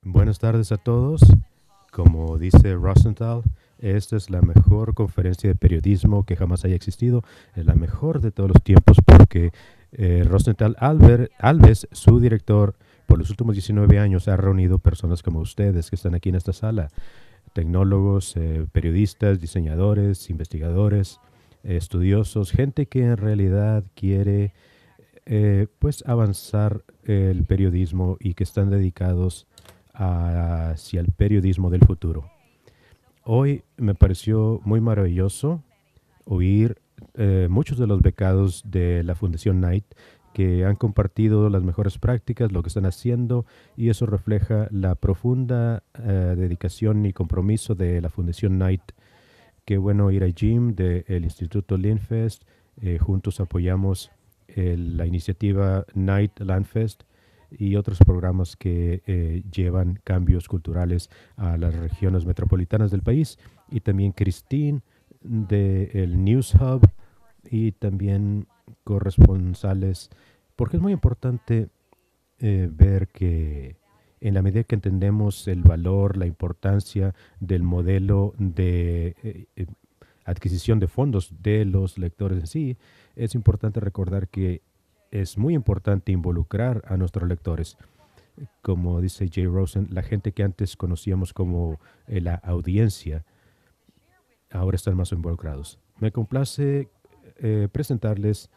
Buenas tardes a todos. Como dice Rosenthal, esta es la mejor conferencia de periodismo que jamás haya existido. Es la mejor de todos los tiempos porque Rosenthal Alves, su director, por los últimos 19 años ha reunido personas como ustedes que están aquí en esta sala. Tecnólogos, periodistas, diseñadores, investigadores, estudiosos, gente que en realidad quiere pues avanzar el periodismo y que están dedicados hacia el periodismo del futuro. Hoy me pareció muy maravilloso oír muchos de los becados de la Fundación Knight que han compartido las mejores prácticas, lo que están haciendo, y eso refleja la profunda dedicación y compromiso de la Fundación Knight. Qué bueno ir a Jim del Instituto Linfest. Juntos apoyamos la iniciativa Night Landfest y otros programas que llevan cambios culturales a las regiones metropolitanas del país. Y también Christine del News Hub y también corresponsales, porque es muy importante ver que en la medida que entendemos el valor, la importancia del modelo de adquisición de fondos de los lectores en sí, es importante recordar que es muy importante involucrar a nuestros lectores. Como dice Jay Rosen, la gente que antes conocíamos como la audiencia, ahora están más involucrados. Me complace presentarles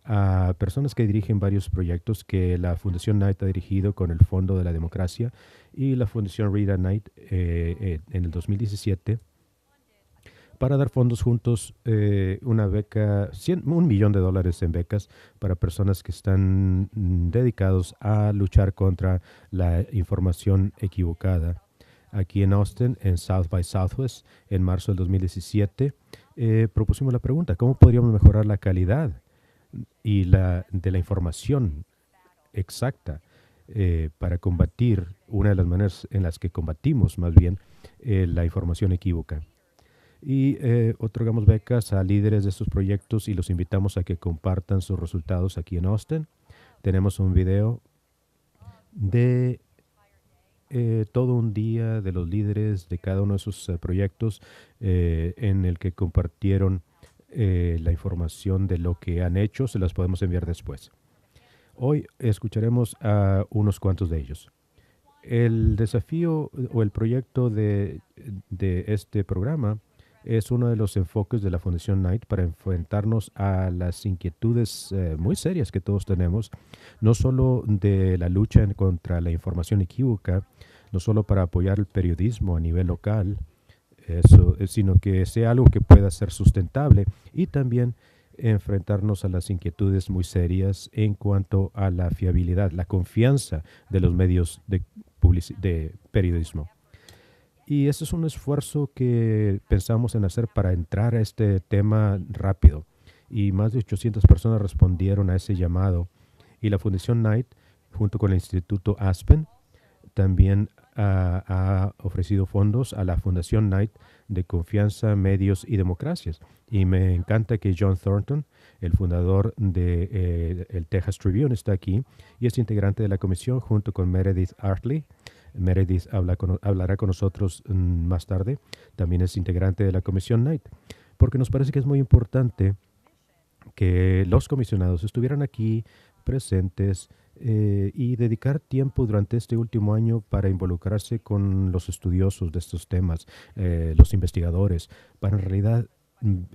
a personas que dirigen varios proyectos que la Fundación Knight ha dirigido con el Fondo de la Democracia y la Fundación Rita Knight en el 2017 para dar fondos juntos, una beca, $1 millón en becas para personas que están dedicados a luchar contra la información equivocada. Aquí en Austin, en South by Southwest, en marzo del 2017, propusimos la pregunta, ¿cómo podríamos mejorar la calidad de la información exacta para combatir una de las maneras en las que combatimos más bien la información equívoca? Y otorgamos becas a líderes de estos proyectos y los invitamos a que compartan sus resultados aquí en Austin. Tenemos un video de todo un día de los líderes de cada uno de esos proyectos en el que compartieron la información de lo que han hecho. Se las podemos enviar después. Hoy escucharemos a unos cuantos de ellos. El desafío o el proyecto de este programa es uno de los enfoques de la Fundación Knight para enfrentarnos a las inquietudes muy serias que todos tenemos, no solo de la lucha contra la información equívoca, no solo para apoyar el periodismo a nivel local, sino que sea algo que pueda ser sustentable y también enfrentarnos a las inquietudes muy serias en cuanto a la fiabilidad, la confianza de los medios de periodismo. Y ese es un esfuerzo que pensamos en hacer para entrar a este tema rápido. Y más de 800 personas respondieron a ese llamado. Y la Fundación Knight, junto con el Instituto Aspen, también ha ofrecido fondos a la Fundación Knight de Confianza, Medios y Democracias. Y me encanta que John Thornton, el fundador de el Texas Tribune, está aquí y es integrante de la comisión junto con Meredith Artley. Meredith hablará con nosotros más tarde. También es integrante de la Comisión Knight, porque nos parece que es muy importante que los comisionados estuvieran aquí presentes y dedicar tiempo durante este último año para involucrarse con los estudiosos de estos temas, los investigadores, para en realidad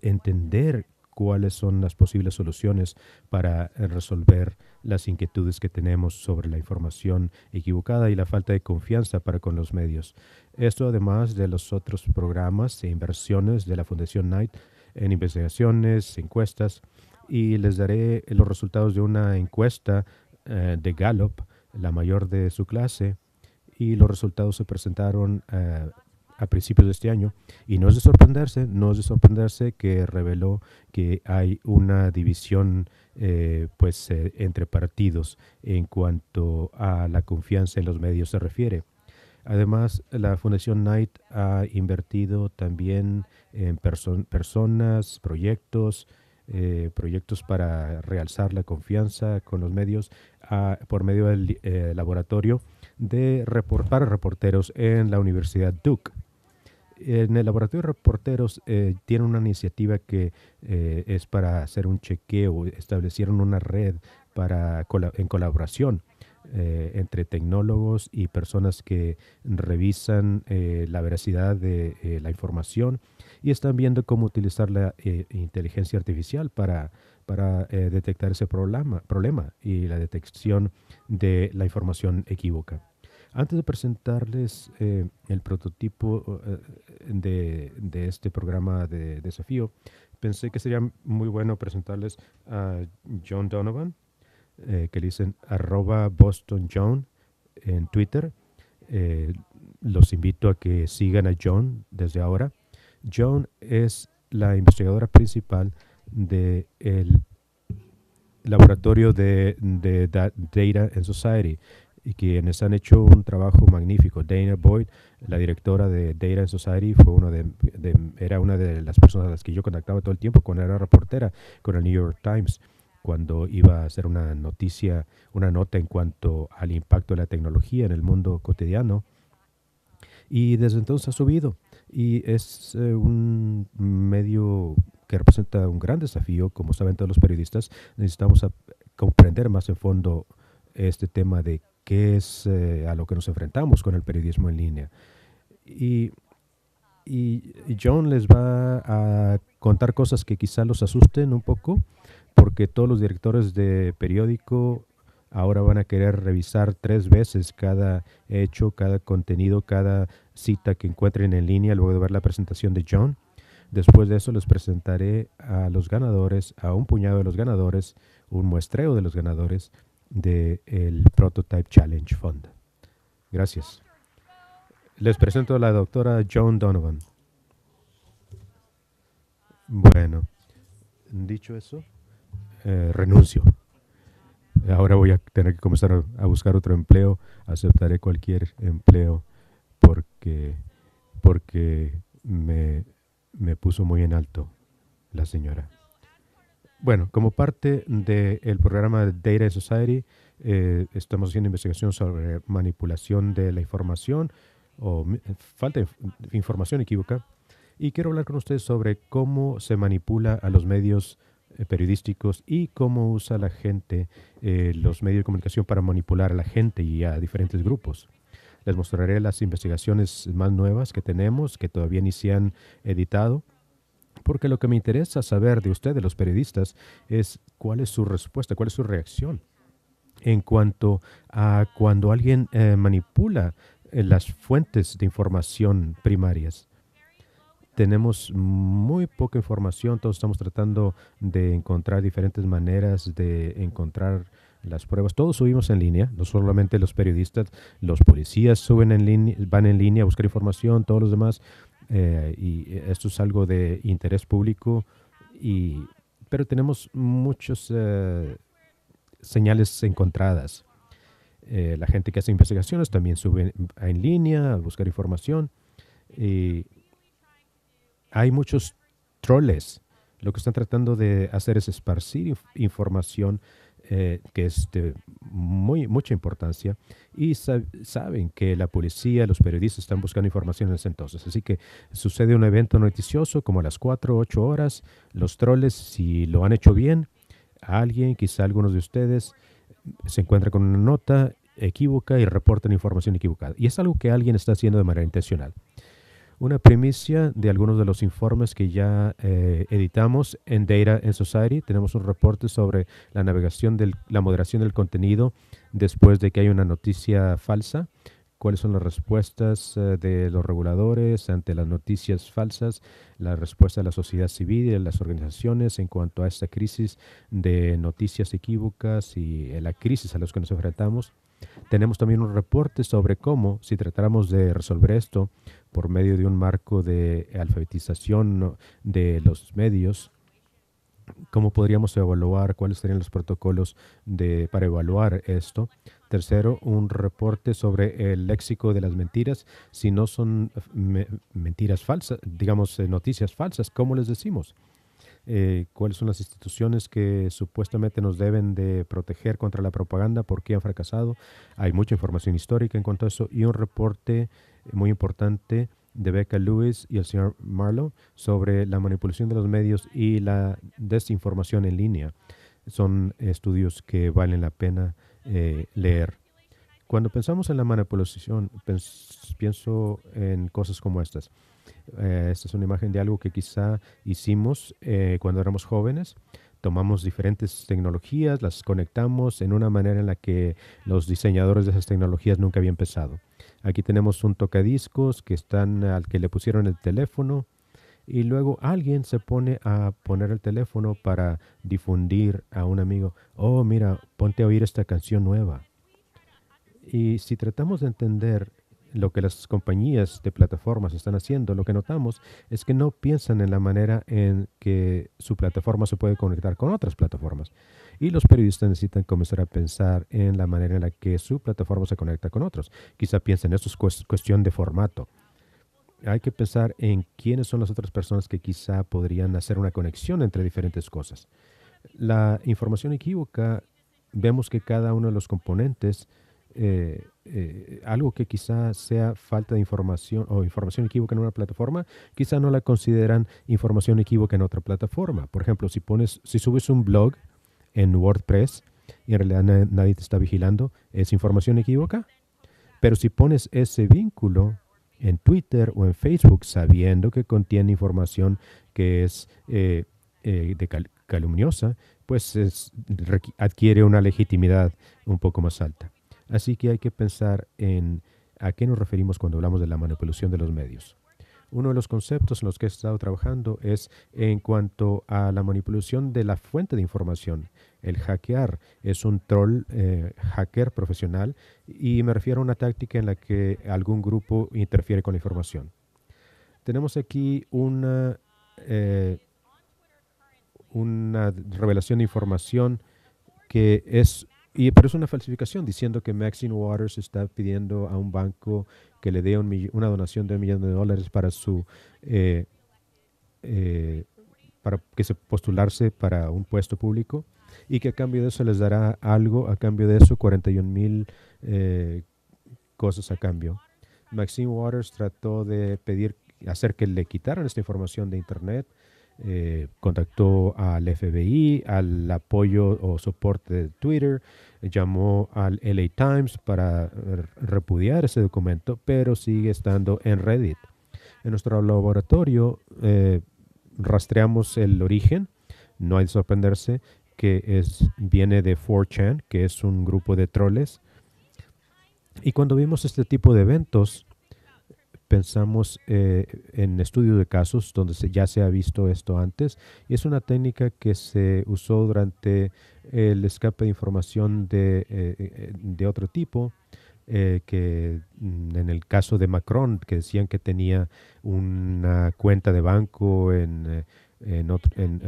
entender cuáles son las posibles soluciones para resolver las inquietudes que tenemos sobre la información equivocada y la falta de confianza para con los medios. Esto además de los otros programas e inversiones de la Fundación Knight en investigaciones, encuestas, y les daré los resultados de una encuesta de Gallup, la mayor de su clase, y los resultados se presentaron a principios de este año y no es de sorprenderse que reveló que hay una división entre partidos en cuanto a la confianza en los medios se refiere. Además, la Fundación Knight ha invertido también en personas, proyectos para realzar la confianza con los medios por medio del laboratorio para reporteros en la Universidad Duke. En el laboratorio de reporteros tienen una iniciativa que es para hacer un chequeo. Establecieron una red en colaboración entre tecnólogos y personas que revisan la veracidad de la información y están viendo cómo utilizar la inteligencia artificial para detectar ese problema y la detección de la información equívoca. Antes de presentarles el prototipo de este programa de desafío, pensé que sería muy bueno presentarles a John Donovan, que le dicen @BostonJohn en Twitter. Los invito a que sigan a John desde ahora. John es la investigadora principal del laboratorio de Data and Society, y quienes han hecho un trabajo magnífico. Dana Boyd, la directora de Data and Society, era una de las personas a las que yo contactaba todo el tiempo cuando era reportera con el New York Times, cuando iba a hacer una nota en cuanto al impacto de la tecnología en el mundo cotidiano. Y desde entonces ha subido y es un medio que representa un gran desafío. Como saben todos los periodistas, necesitamos comprender más en fondo este tema de qué es a lo que nos enfrentamos con el periodismo en línea. Y John les va a contar cosas que quizá los asusten un poco, porque todos los directores de periódico ahora van a querer revisar 3 veces cada hecho, cada contenido, cada cita que encuentren en línea luego de ver la presentación de John. Después de eso les presentaré a los ganadores, a un puñado de los ganadores, un muestreo de los ganadores del Prototype Challenge Fund. Gracias. Les presento a la doctora Joan Donovan. Bueno, dicho eso, renuncio. Ahora voy a tener que comenzar a buscar otro empleo. Aceptaré cualquier empleo porque me puso muy en alto la señora. Bueno, como parte del programa Data and Society, estamos haciendo investigación sobre manipulación de la información o falta de información equívoca. Y quiero hablar con ustedes sobre cómo se manipula a los medios periodísticos y cómo usa la gente los medios de comunicación para manipular a la gente y a diferentes grupos. Les mostraré las investigaciones más nuevas que tenemos, que todavía ni se han editado, porque lo que me interesa saber de ustedes, los periodistas, es cuál es su respuesta, cuál es su reacción en cuanto a cuando alguien manipula las fuentes de información primarias. Tenemos muy poca información, todos estamos tratando de encontrar diferentes maneras de encontrar las pruebas. Todos subimos en línea, no solamente los periodistas, los policías suben en línea, van en línea a buscar información, todos los demás, y esto es algo de interés público, pero tenemos muchas señales encontradas. La gente que hace investigaciones también sube en línea a buscar información, y hay muchos troles. Lo que están tratando de hacer es esparcir información que es de mucha importancia, y saben que la policía, los periodistas están buscando información en ese entonces. Así que sucede un evento noticioso como a las 4 o 8 horas. Los troles, si lo han hecho bien, alguien, quizá algunos de ustedes, se encuentra con una nota equívoca y reportan información equivocada. Y es algo que alguien está haciendo de manera intencional. Una primicia de algunos de los informes que ya editamos en Data and Society. Tenemos un reporte sobre la navegación la moderación del contenido después de que hay una noticia falsa. ¿Cuáles son las respuestas de los reguladores ante las noticias falsas? La respuesta de la sociedad civil y de las organizaciones en cuanto a esta crisis de noticias equívocas y la crisis a la que nos enfrentamos. Tenemos también un reporte sobre cómo, si tratáramos de resolver esto por medio de un marco de alfabetización de los medios, cómo podríamos evaluar, cuáles serían los protocolos para evaluar esto. Tercero, un reporte sobre el léxico de las mentiras. Si no son mentiras falsas, digamos noticias falsas, ¿cómo les decimos? cuáles son las instituciones que supuestamente nos deben de proteger contra la propaganda, por qué han fracasado. Hay mucha información histórica en cuanto a eso y un reporte muy importante de Becca Lewis y el señor Marlowe sobre la manipulación de los medios y la desinformación en línea. Son estudios que valen la pena leer. Cuando pensamos en la manipulación, pienso en cosas como estas. Esta es una imagen de algo que quizá hicimos cuando éramos jóvenes. Tomamos diferentes tecnologías, las conectamos en una manera en la que los diseñadores de esas tecnologías nunca habían pensado. Aquí tenemos un tocadiscos al que le pusieron el teléfono y luego alguien se pone a poner el teléfono para difundir a un amigo. Oh, mira, ponte a oír esta canción nueva. Y si tratamos de entender lo que las compañías de plataformas están haciendo, lo que notamos es que no piensan en la manera en que su plataforma se puede conectar con otras plataformas. Y los periodistas necesitan comenzar a pensar en la manera en la que su plataforma se conecta con otros. Quizá piensen, esto es cuestión de formato. Hay que pensar en quiénes son las otras personas que quizá podrían hacer una conexión entre diferentes cosas. La información equívoca, vemos que cada uno de los componentes algo que quizá sea falta de información o información equívoca en una plataforma, quizá no la consideran información equívoca en otra plataforma. Por ejemplo, si subes un blog en WordPress y en realidad nadie te está vigilando, ¿es información equívoca? Pero si pones ese vínculo en Twitter o en Facebook sabiendo que contiene información que es calumniosa, pues adquiere una legitimidad un poco más alta. Así que hay que pensar en a qué nos referimos cuando hablamos de la manipulación de los medios. Uno de los conceptos en los que he estado trabajando es en cuanto a la manipulación de la fuente de información. El hackear es un troll hacker profesional y me refiero a una táctica en la que algún grupo interfiere con la información. Tenemos aquí una revelación de información que pero es una falsificación, diciendo que Maxine Waters está pidiendo a un banco que le dé una donación de $1 millón para para que se postularse para un puesto público y que a cambio de eso les dará algo, a cambio de eso 41,000 cosas a cambio. Maxine Waters trató de hacer que le quitaran esta información de Internet. Contactó al FBI, al apoyo o soporte de Twitter, llamó al LA Times para repudiar ese documento, pero sigue estando en Reddit. En nuestro laboratorio rastreamos el origen. No hay de sorprenderse que viene de 4chan, que es un grupo de troles. Y cuando vimos este tipo de eventos, pensamos en estudios de casos donde ya se ha visto esto antes y es una técnica que se usó durante el escape de información de otro tipo, que en el caso de Macron, que decían que tenía una cuenta de banco en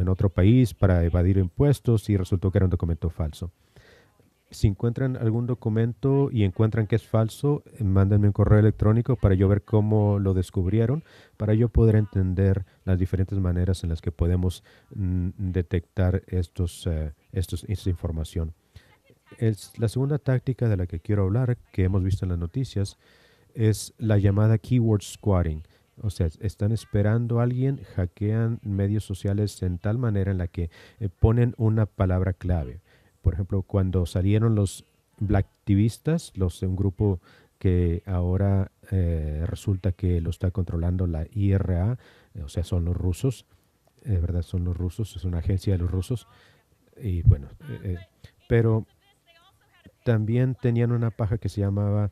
otro país para evadir impuestos y resultó que era un documento falso. Si encuentran algún documento y encuentran que es falso, mándenme un correo electrónico para yo ver cómo lo descubrieron, para yo poder entender las diferentes maneras en las que podemos detectar esta información. La segunda táctica de la que quiero hablar, que hemos visto en las noticias, es la llamada keyword squatting. O sea, están esperando a alguien, hackean medios sociales en tal manera en la que ponen una palabra clave. Por ejemplo, cuando salieron los blacktivistas, un grupo que ahora resulta que lo está controlando la IRA, o sea, son los rusos, ¿verdad? Son los rusos, es una agencia de los rusos. Y bueno, pero también tenían una paja que se llamaba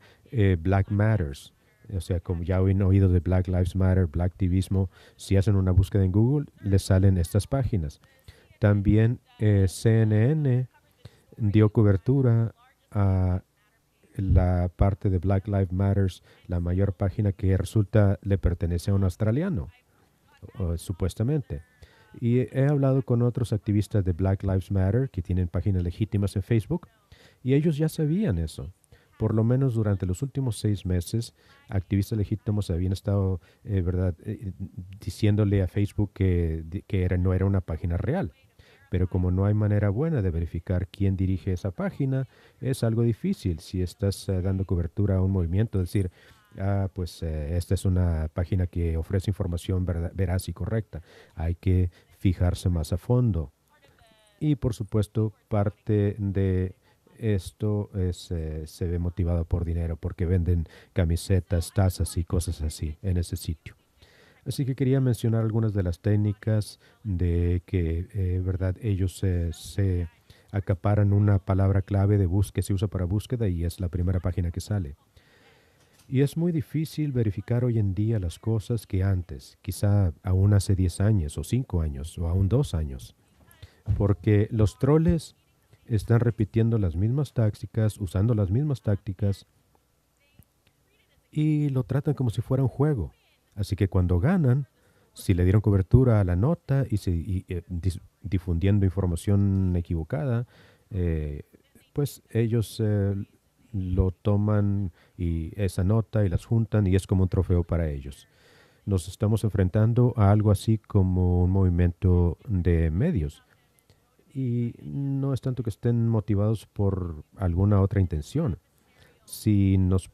Black Matters. O sea, como ya han oído de Black Lives Matter, Blacktivismo, si hacen una búsqueda en Google, les salen estas páginas. También CNN dio cobertura a la parte de Black Lives Matters, la mayor página que resulta le pertenece a un australiano, supuestamente. Y he hablado con otros activistas de Black Lives Matter que tienen páginas legítimas en Facebook y ellos ya sabían eso. por lo menos durante los últimos 6 meses, activistas legítimos habían estado, ¿verdad?, diciéndole a Facebook que no era una página real. Pero como no hay manera buena de verificar quién dirige esa página, es algo difícil si estás dando cobertura a un movimiento, decir, pues esta es una página que ofrece información veraz y correcta. Hay que fijarse más a fondo. Y por supuesto, parte de esto se ve motivado por dinero, porque venden camisetas, tazas y cosas así en ese sitio. Así que quería mencionar algunas de las técnicas de que, verdad, ellos se acaparan una palabra clave de búsqueda que se usa para búsqueda y es la primera página que sale. Y es muy difícil verificar hoy en día las cosas que antes, quizá aún hace 10 años o 5 años o aún 2 años, porque los troles están repitiendo las mismas tácticas, usando las mismas tácticas y lo tratan como si fuera un juego. Así que cuando ganan, si le dieron cobertura a la nota difundiendo información equivocada, pues ellos lo toman y esa nota y las juntan y es como un trofeo para ellos. Nos estamos enfrentando a algo así como un movimiento de medios. Y no es tanto que estén motivados por alguna otra intención. Si nos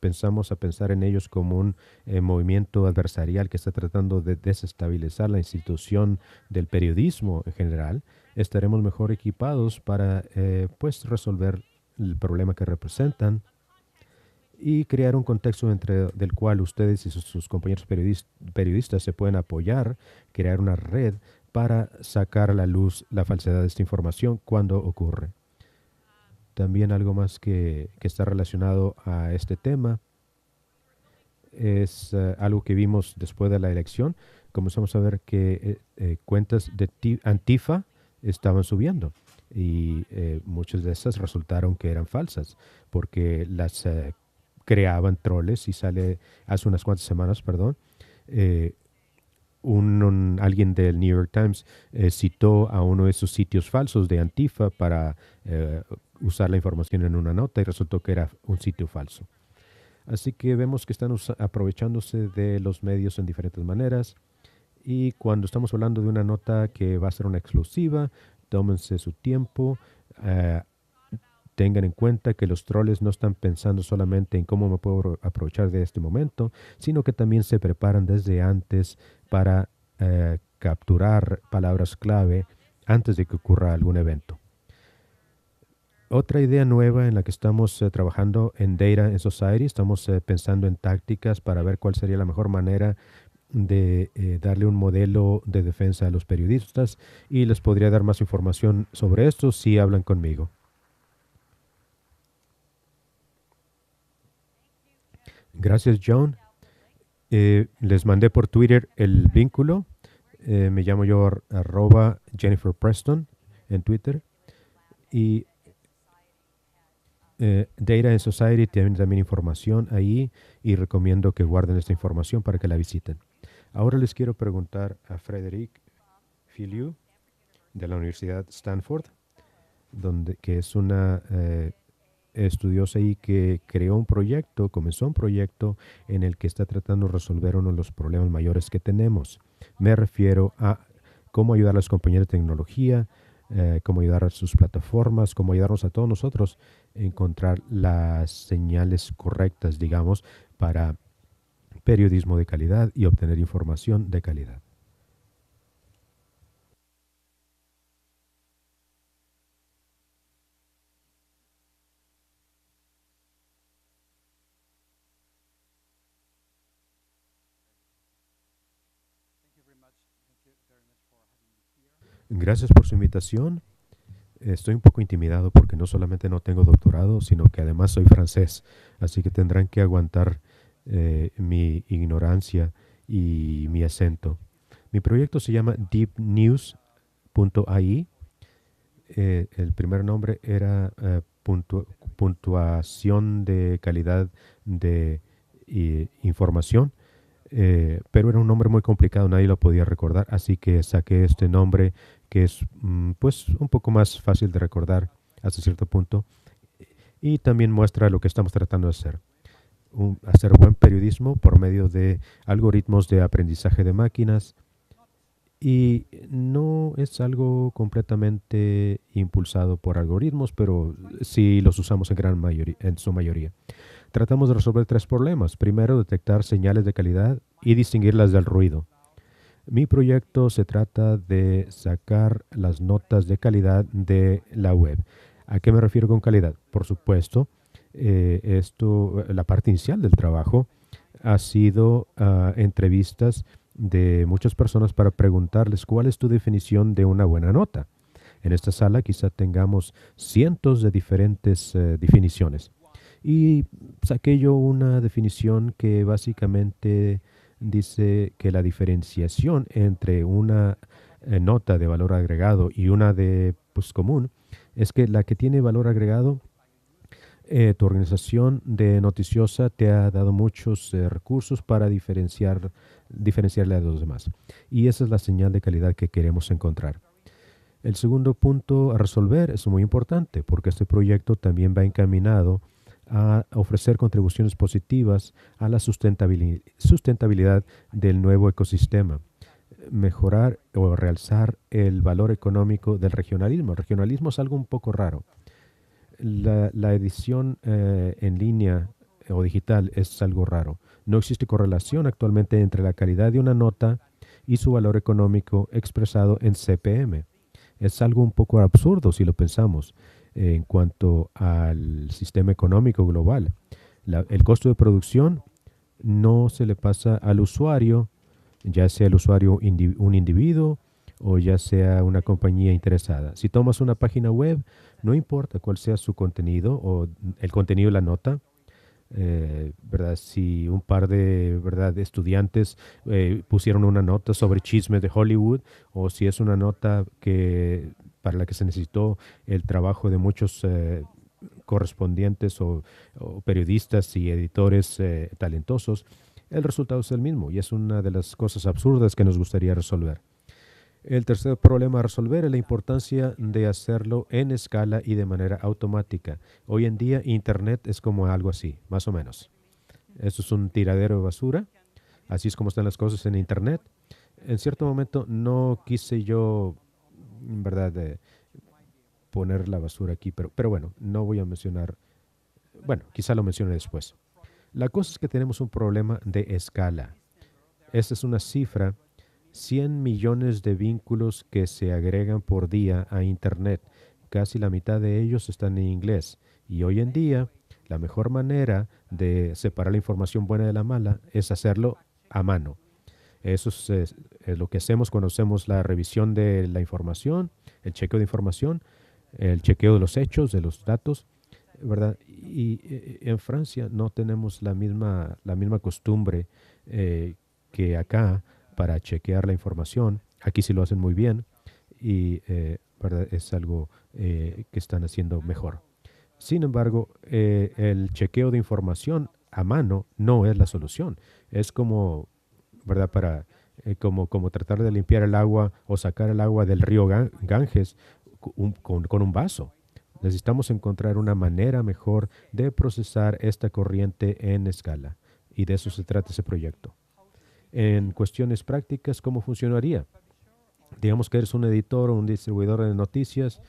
pensar en ellos como un movimiento adversarial que está tratando de desestabilizar la institución del periodismo en general, estaremos mejor equipados para pues resolver el problema que representan y crear un contexto del cual ustedes y sus compañeros periodistas se pueden apoyar, crear una red para sacar a la luz la falsedad de esta información cuando ocurre. También algo más que está relacionado a este tema es algo que vimos después de la elección. Comenzamos a ver que cuentas de Antifa estaban subiendo y muchas de esas resultaron que eran falsas porque las creaban troles y sale hace unas cuantas semanas, perdón, alguien del New York Times citó a uno de esos sitios falsos de Antifa para usar la información en una nota y resultó que era un sitio falso. Así que vemos que están aprovechándose de los medios en diferentes maneras y cuando estamos hablando de una nota que va a ser una exclusiva, tómense su tiempo, tengan en cuenta que los troles no están pensando solamente en cómo me puedo aprovechar de este momento, sino que también se preparan desde antes para capturar palabras clave antes de que ocurra algún evento. Otra idea nueva en la que estamos trabajando en Data and Society, estamos pensando en tácticas para ver cuál sería la mejor manera de darle un modelo de defensa a los periodistas y les podría dar más información sobre esto si hablan conmigo. Gracias, John. Les mandé por Twitter el vínculo. Me llamo yo @Jennifer Preston en Twitter. Y Data and Society tiene también información ahí y recomiendo que guarden esta información para que la visiten. Ahora les quiero preguntar a Frédéric Filiu de la Universidad Stanford, que es una estudiosa y que comenzó un proyecto en el que está tratando de resolver uno de los problemas mayores que tenemos. Me refiero a cómo ayudar a las compañías de tecnología, cómo ayudar a sus plataformas, cómo ayudarnos a todos nosotros a encontrar las señales correctas, digamos, para periodismo de calidad y obtener información de calidad. Gracias por su invitación. Estoy un poco intimidado porque no solamente no tengo doctorado, sino que además soy francés, así que tendrán que aguantar mi ignorancia y mi acento. Mi proyecto se llama deepnews.ai. El primer nombre era puntuación de calidad de información, pero era un nombre muy complicado, nadie lo podía recordar, así que saqué este nombre que es pues un poco más fácil de recordar hasta cierto punto. y también muestra lo que estamos tratando de hacer. Hacer buen periodismo por medio de algoritmos de aprendizaje de máquinas, y no es algo completamente impulsado por algoritmos, pero sí los usamos en su mayoría. Tratamos de resolver tres problemas. Primero, detectar señales de calidad y distinguirlas del ruido. Mi proyecto se trata de sacar las notas de calidad de la web. ¿A qué me refiero con calidad? Por supuesto, la parte inicial del trabajo ha sido entrevistas de muchas personas para preguntarles cuál es tu definición de una buena nota. En esta sala quizá tengamos cientos de diferentes definiciones. Y saqué yo una definición que básicamente dice que la diferenciación entre una nota de valor agregado y una de pues, común es que la que tiene valor agregado, tu organización de noticiosa te ha dado muchos recursos para diferenciarle a los demás. Y esa es la señal de calidad que queremos encontrar. El segundo punto a resolver es muy importante porque este proyecto también va encaminado a ofrecer contribuciones positivas a la sustentabilidad del nuevo ecosistema, mejorar o realzar el valor económico del regionalismo. El regionalismo es algo un poco raro. La edición en línea o digital es algo raro. No existe correlación actualmente entre la calidad de una nota y su valor económico expresado en CPM. Es algo un poco absurdo si lo pensamos en cuanto al sistema económico global. El costo de producción no se le pasa al usuario, ya sea el usuario un individuo o ya sea una compañía interesada. Si tomas una página web, no importa cuál sea su contenido o el contenido de la nota, ¿verdad? Si un par de, ¿verdad?, de estudiantes pusieron una nota sobre chismes de Hollywood, o si es una nota para la que se necesitó el trabajo de muchos correspondientes o periodistas y editores talentosos, el resultado es el mismo y es una de las cosas absurdas que nos gustaría resolver. El tercer problema a resolver es la importancia de hacerlo en escala y de manera automática. Hoy en día Internet es como algo así, más o menos. Esto es un tiradero de basura, así es como están las cosas en Internet. En cierto momento no quise yo, en verdad, poner la basura aquí, pero bueno, no voy a mencionar, bueno, quizá lo mencione después. La cosa es que tenemos un problema de escala. Esta es una cifra: 100 millones de vínculos que se agregan por día a Internet. Casi la mitad de ellos están en inglés. Y hoy en día, la mejor manera de separar la información buena de la mala es hacerlo a mano. Eso es lo que hacemos cuando hacemos la revisión de la información, el chequeo de información, el chequeo de los hechos, de los datos, ¿verdad? Y en Francia no tenemos la misma costumbre que acá para chequear la información. Aquí sí lo hacen muy bien y ¿verdad?, es algo que están haciendo mejor. Sin embargo, el chequeo de información a mano no es la solución. Es como, ¿verdad?, como tratar de limpiar el agua o sacar el agua del río Ganges con un vaso. Necesitamos encontrar una manera mejor de procesar esta corriente en escala. Y de eso se trata ese proyecto. En cuestiones prácticas, ¿cómo funcionaría? Digamos que eres un editor o un distribuidor de noticias,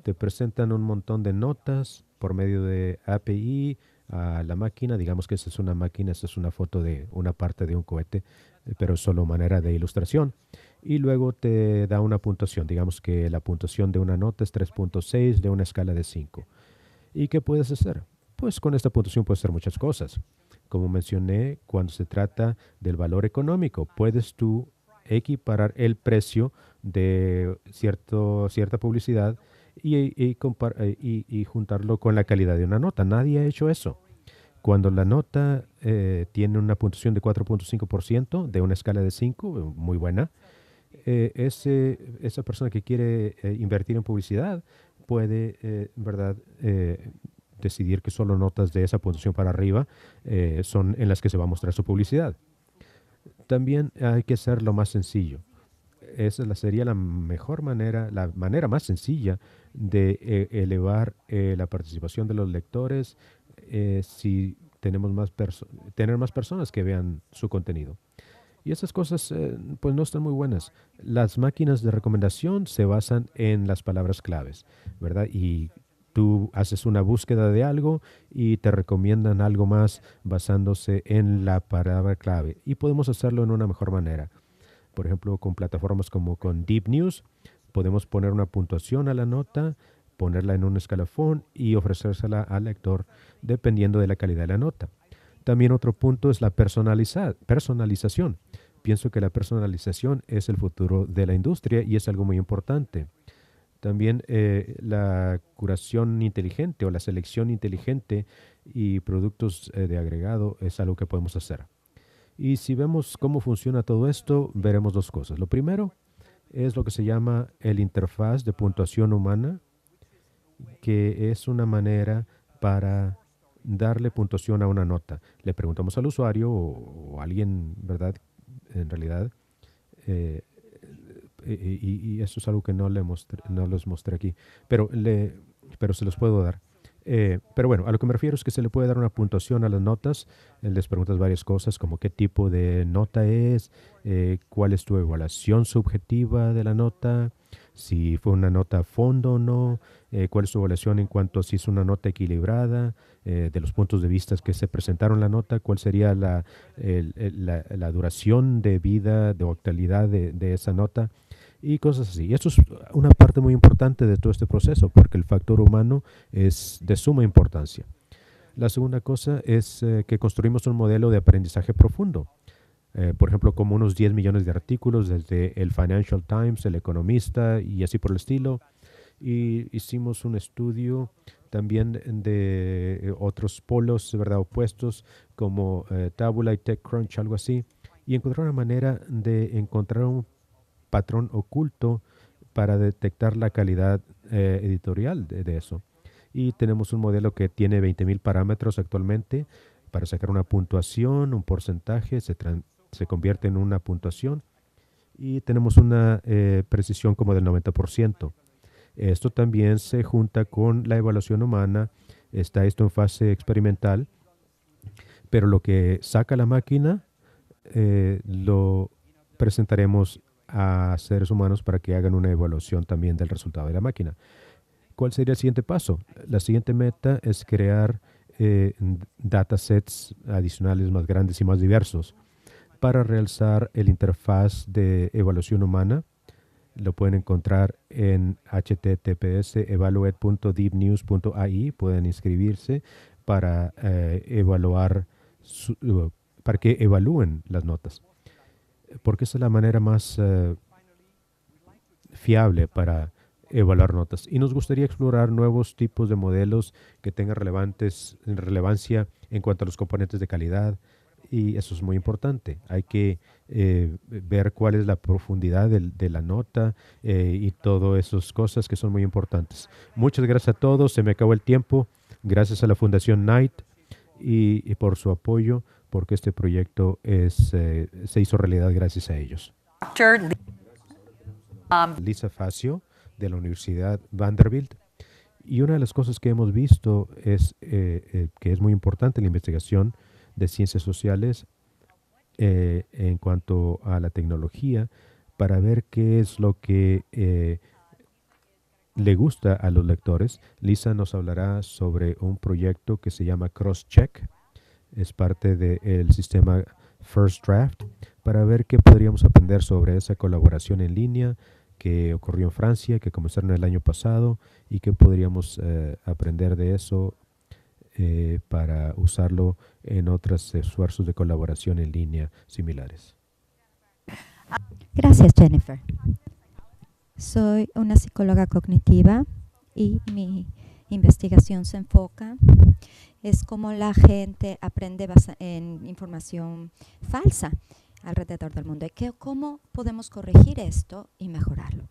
te presentan un montón de notas por medio de API a la máquina. Digamos que esa es una máquina, esa es una foto de una parte de un cohete, pero solo manera de ilustración. Y luego te da una puntuación. Digamos que la puntuación de una nota es 3.6 de una escala de 5. ¿Y qué puedes hacer? Pues con esta puntuación puedes hacer muchas cosas. Como mencioné, cuando se trata del valor económico, puedes tú equiparar el precio de cierta publicidad y juntarlo con la calidad de una nota. Nadie ha hecho eso. Cuando la nota tiene una puntuación de 4.5% de una escala de 5, muy buena, esa persona que quiere invertir en publicidad puede, ¿verdad?, decidir que solo notas de esa puntuación para arriba son en las que se va a mostrar su publicidad. También hay que hacerlo más sencillo. sería la mejor manera, la manera más sencilla de elevar la participación de los lectores si tenemos tener más personas que vean su contenido. Y esas cosas pues no están muy buenas. Las máquinas de recomendación se basan en las palabras claves, ¿verdad? Y tú haces una búsqueda de algo y te recomiendan algo más basándose en la palabra clave. Y podemos hacerlo en una mejor manera. Por ejemplo, con plataformas como con Deep News, podemos poner una puntuación a la nota, ponerla en un escalafón y ofrecérsela al lector dependiendo de la calidad de la nota. También otro punto es la personalización. Pienso que la personalización es el futuro de la industria y es algo muy importante. También la curación inteligente o la selección inteligente y productos de agregado es algo que podemos hacer. Y si vemos cómo funciona todo esto, veremos dos cosas. Lo primero es lo que se llama el interfaz de puntuación humana, que es una manera para darle puntuación a una nota. Le preguntamos al usuario o a alguien, ¿verdad? En realidad, eh, y eso es algo que no les mostré aquí, pero se los puedo dar. Pero bueno, a lo que me refiero es que se le puede dar una puntuación a las notas. Les preguntas varias cosas como qué tipo de nota es, cuál es tu evaluación subjetiva de la nota, si fue una nota a fondo o no, cuál es tu evaluación en cuanto a si es una nota equilibrada, de los puntos de vista que se presentaron en la nota, cuál sería la duración de vida, de actualidad de esa nota y cosas así. Y esto es una parte muy importante de todo este proceso porque el factor humano es de suma importancia. La segunda cosa es que construimos un modelo de aprendizaje profundo. Por ejemplo, como unos 10 millones de artículos desde el Financial Times, el Economista y así por el estilo. Y hicimos un estudio también de otros polos, ¿verdad?, opuestos como Tabula y TechCrunch, algo así. Y encontrar una manera de encontrar un patrón oculto para detectar la calidad editorial de eso. Y tenemos un modelo que tiene 20,000 parámetros actualmente para sacar una puntuación, un porcentaje, se convierte en una puntuación y tenemos una precisión como del 90%. Esto también se junta con la evaluación humana, está esto en fase experimental, pero lo que saca la máquina lo presentaremos a seres humanos para que hagan una evaluación también del resultado de la máquina. ¿Cuál sería el siguiente paso? La siguiente meta es crear datasets adicionales más grandes y más diversos para realzar el interfaz de evaluación humana. Lo pueden encontrar en https://evaluate.deepnews.ai. Pueden inscribirse para para que evalúen las notas, porque esa es la manera más fiable para evaluar notas. Y nos gustaría explorar nuevos tipos de modelos que tengan relevancia en cuanto a los componentes de calidad. Y eso es muy importante. Hay que ver cuál es la profundidad de la nota y todas esas cosas que son muy importantes. Muchas gracias a todos. Se me acabó el tiempo. Gracias a la Fundación Knight y por su apoyo, porque este proyecto se hizo realidad gracias a ellos. Lisa Facio, de la Universidad Vanderbilt. Y una de las cosas que hemos visto es que es muy importante en la investigación de ciencias sociales en cuanto a la tecnología para ver qué es lo que le gusta a los lectores. Lisa nos hablará sobre un proyecto que se llama CrossCheck. Es parte del sistema First Draft para ver qué podríamos aprender sobre esa colaboración en línea que ocurrió en Francia, que comenzaron el año pasado y qué podríamos aprender de eso para usarlo en otros esfuerzos de colaboración en línea similares. Gracias, Jennifer. Soy una psicóloga cognitiva y mi investigación se enfoca es cómo la gente aprende en información falsa alrededor del mundo y cómo podemos corregir esto y mejorarlo.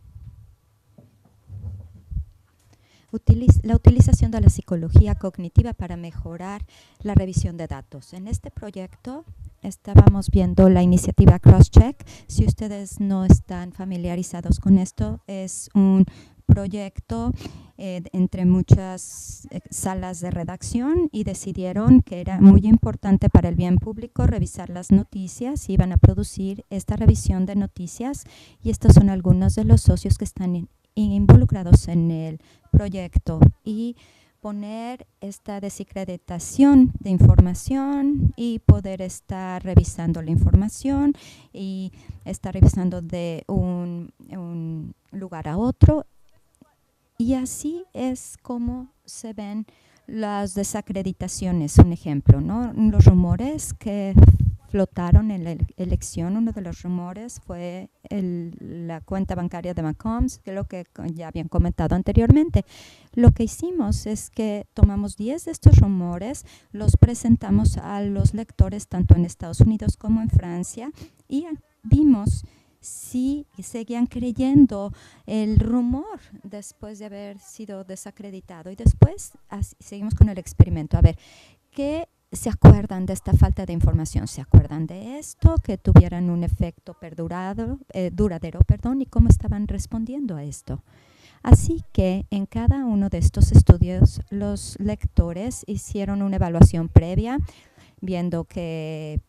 la utilización de la psicología cognitiva para mejorar la revisión de datos. En este proyecto estábamos viendo la iniciativa Crosscheck. Si ustedes no están familiarizados con esto, es un proyecto entre muchas salas de redacción y decidieron que era muy importante para el bien público revisar las noticias. Iban a producir esta revisión de noticias y estos son algunos de los socios que están involucrados en el proyecto y poner esta desacreditación de información y poder estar revisando la información y estar revisando de un lugar a otro. Y así es como se ven las desacreditaciones. Un ejemplo, ¿no? Los rumores que flotaron en la elección, uno de los rumores fue la cuenta bancaria de Macombs, que es lo que ya habían comentado anteriormente. Lo que hicimos es que tomamos 10 de estos rumores, los presentamos a los lectores tanto en Estados Unidos como en Francia y vimos si seguían creyendo el rumor después de haber sido desacreditado. Y después seguimos con el experimento. A ver, ¿qué se acuerdan de esta falta de información? ¿Se acuerdan de esto? ¿Que tuvieran un efecto duradero, y cómo estaban respondiendo a esto? Así que en cada uno de estos estudios los lectores hicieron una evaluación previa, viendo que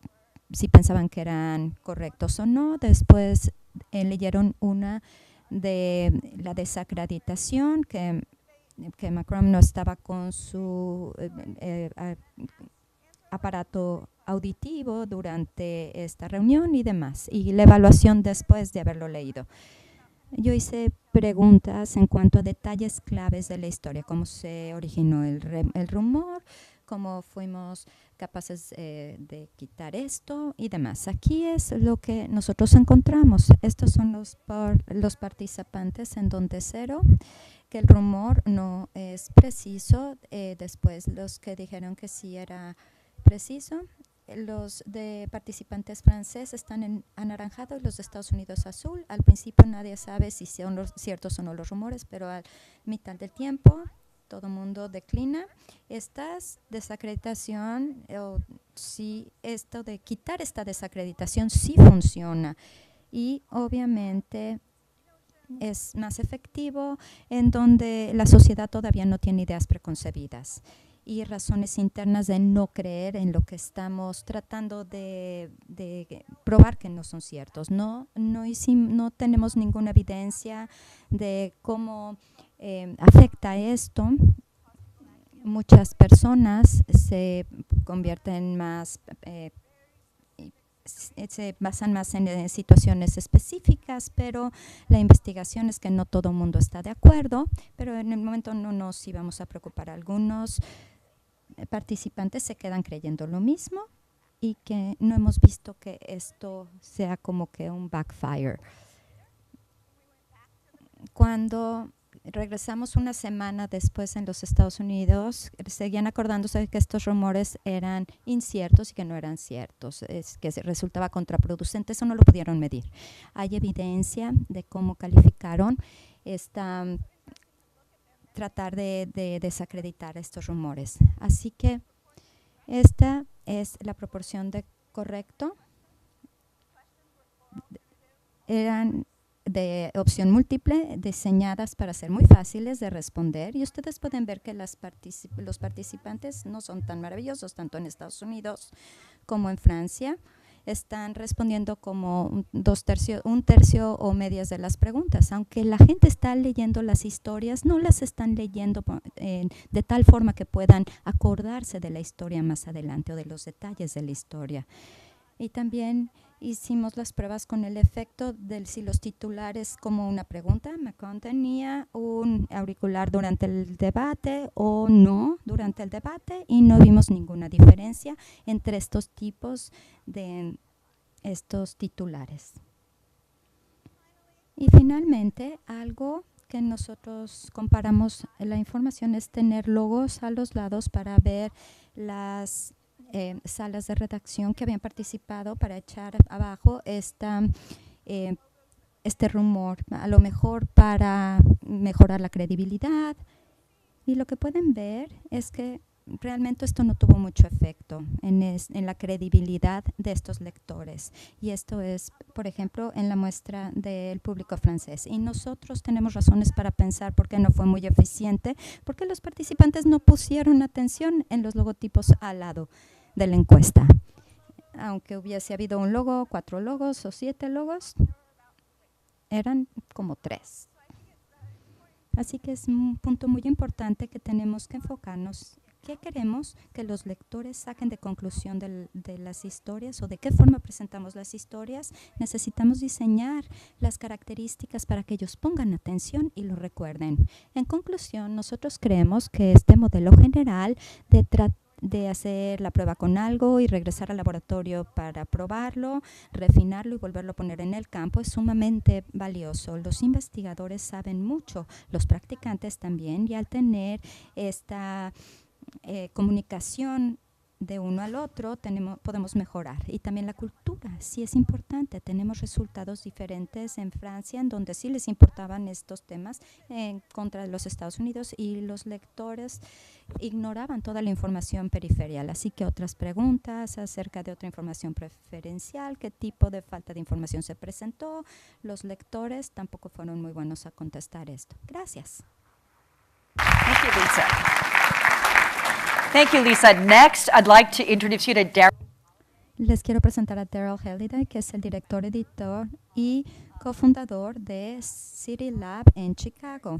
si pensaban que eran correctos o no. Después leyeron una de la desacreditación, que Macron no estaba con su aparato auditivo durante esta reunión y demás, y la evaluación después de haberlo leído. Yo hice preguntas en cuanto a detalles claves de la historia, cómo se originó el rumor, cómo fuimos capaces de quitar esto y demás. Aquí es lo que nosotros encontramos. Estos son los participantes en donde cero, que el rumor no es preciso. Después los que dijeron que sí era preciso. Los de participantes franceses están en anaranjado y los de Estados Unidos azul. Al principio nadie sabe si son ciertos o no los rumores, pero a mitad del tiempo todo el mundo declina. Esta desacreditación, si esto de quitar esta desacreditación sí funciona y obviamente es más efectivo en donde la sociedad todavía no tiene ideas preconcebidas y razones internas de no creer en lo que estamos tratando de probar que no son ciertos. No tenemos ninguna evidencia de cómo afecta esto. Muchas personas se convierten más, se basan más en situaciones específicas, pero la investigación es que no todo el mundo está de acuerdo, pero en el momento no nos íbamos a preocupar. Algunos participantes se quedan creyendo lo mismo y que no hemos visto que esto sea como que un backfire. Cuando regresamos una semana después en los Estados Unidos, seguían acordándose de que estos rumores eran inciertos y que no eran ciertos, que resultaba contraproducente. Eso no lo pudieron medir. Hay evidencia de cómo calificaron tratar de desacreditar estos rumores. Así que esta es la proporción de correcto. Eran de opción múltiple, diseñadas para ser muy fáciles de responder, y ustedes pueden ver que los participantes no son tan maravillosos, tanto en Estados Unidos como en Francia. Están respondiendo como un tercio o medias de las preguntas. Aunque la gente está leyendo las historias, no las están leyendo de tal forma que puedan acordarse de la historia más adelante o de los detalles de la historia. Y también hicimos las pruebas con el efecto de si los titulares como una pregunta. Macron tenía un auricular durante el debate o no durante el debate, y no vimos ninguna diferencia entre estos tipos de estos titulares. Y finalmente, algo que nosotros comparamos la información es tener logos a los lados para ver las salas de redacción que habían participado para echar abajo este rumor, a lo mejor para mejorar la credibilidad Y lo que pueden ver es que realmente esto no tuvo mucho efecto en la credibilidad de estos lectores. Y esto es, por ejemplo, en la muestra del público francés. Y nosotros tenemos razones para pensar por qué no fue muy eficiente, porque los participantes no pusieron atención en los logotipos al lado de la encuesta. Aunque hubiese habido un logo, 4 logos o 7 logos, eran como 3. Así que es un punto muy importante que tenemos que enfocarnos. ¿Qué queremos que los lectores saquen de conclusión de las historias o de qué forma presentamos las historias? Necesitamos diseñar las características para que ellos pongan atención y lo recuerden. En conclusión, nosotros creemos que este modelo general de hacer la prueba con algo y regresar al laboratorio para probarlo, refinarlo y volverlo a poner en el campo es sumamente valioso. Los investigadores saben mucho, los practicantes también, y al tener esta comunicación de uno al otro podemos mejorar. Y también la cultura, sí es importante. Tenemos resultados diferentes en Francia, en donde sí les importaban estos temas en contra de los Estados Unidos y los lectores ignoraban toda la información periferial. Así que otras preguntas acerca de otra información preferencial, qué tipo de falta de información se presentó. Los lectores tampoco fueron muy buenos a contestar esto. Gracias. Thank you, Lisa. Thank you, Lisa. Next, I'd like to introduce you to Darryl. Les quiero presentar a Darryl Halliday, que es el director, editor y cofundador de City Lab en Chicago,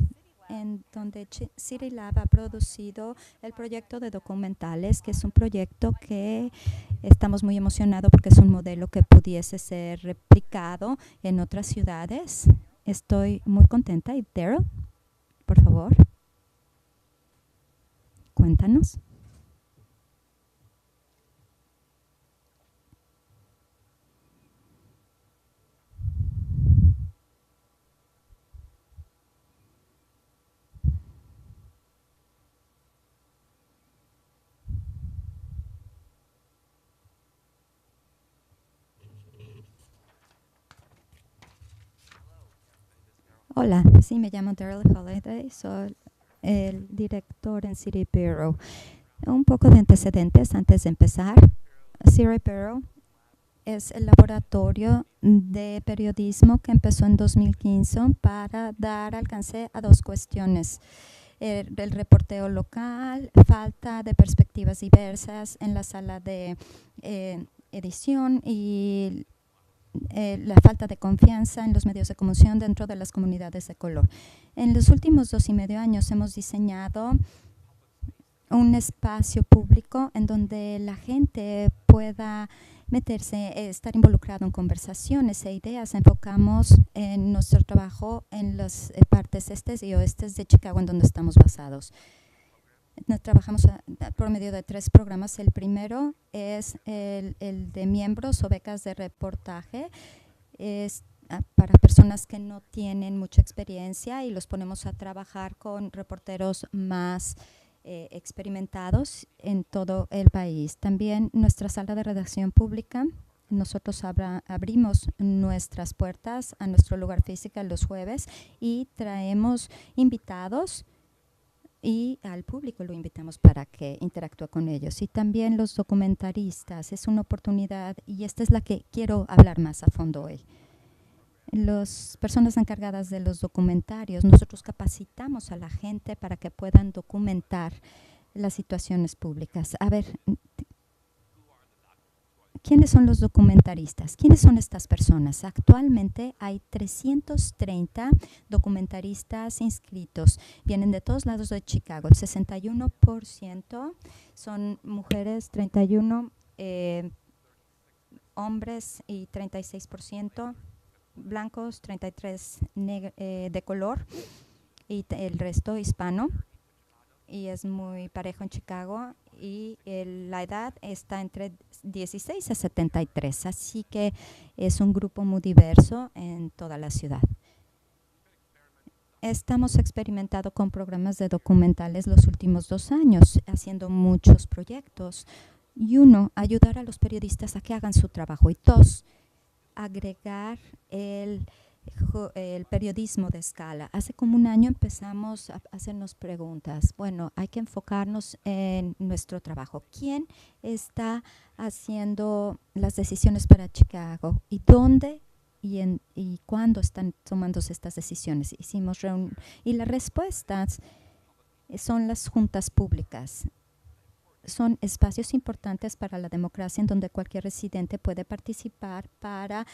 en donde City Lab ha producido el proyecto de documentales, que es un proyecto que estamos muy emocionados porque es un modelo que pudiese ser replicado en otras ciudades. Estoy muy contenta. Y Darryl, por favor, cuéntanos. Hola, sí, me llamo Darryl Halliday, soy el director en City Bureau. Un poco de antecedentes antes de empezar. City Bureau es el laboratorio de periodismo que empezó en 2015 para dar alcance a 2 cuestiones. El reporteo local, falta de perspectivas diversas en la sala de edición y la falta de confianza en los medios de comunicación dentro de las comunidades de color. En los últimos 2.5 años hemos diseñado un espacio público en donde la gente pueda meterse, estar involucrado en conversaciones e ideas. Enfocamos en nuestro trabajo en las partes estes y oestes de Chicago, en donde estamos basados. Trabajamos por medio de 3 programas. El primero es el de miembros o becas de reportaje. Es para personas que no tienen mucha experiencia y los ponemos a trabajar con reporteros más experimentados en todo el país. También nuestra sala de redacción pública. Nosotros abrimos nuestras puertas a nuestro lugar físico los jueves y traemos invitados y al público lo invitamos para que interactúe con ellos. Y también los documentaristas, es una oportunidad y esta es la que quiero hablar más a fondo hoy. Las personas encargadas de los documentarios, nosotros capacitamos a la gente para que puedan documentar las situaciones públicas. A ver, ¿quiénes son los documentaristas? ¿Quiénes son estas personas? Actualmente hay 330 documentaristas inscritos. Vienen de todos lados de Chicago. El 61% son mujeres, 31 hombres y 36% blancos, 33 de color y el resto hispano. Y es muy parejo en Chicago y la edad está entre 16 a 73, así que es un grupo muy diverso en toda la ciudad. Estamos experimentando con programas de documentales los últimos 2 años, haciendo muchos proyectos. Y 1, ayudar a los periodistas a que hagan su trabajo. Y 2, agregar el periodismo de escala. Hace como un año empezamos a hacernos preguntas. Bueno, hay que enfocarnos en nuestro trabajo. ¿Quién está haciendo las decisiones para Chicago? ¿Y dónde y cuándo están tomándose estas decisiones? Y las respuestas son las juntas públicas. Son espacios importantes para la democracia en donde cualquier residente puede participar para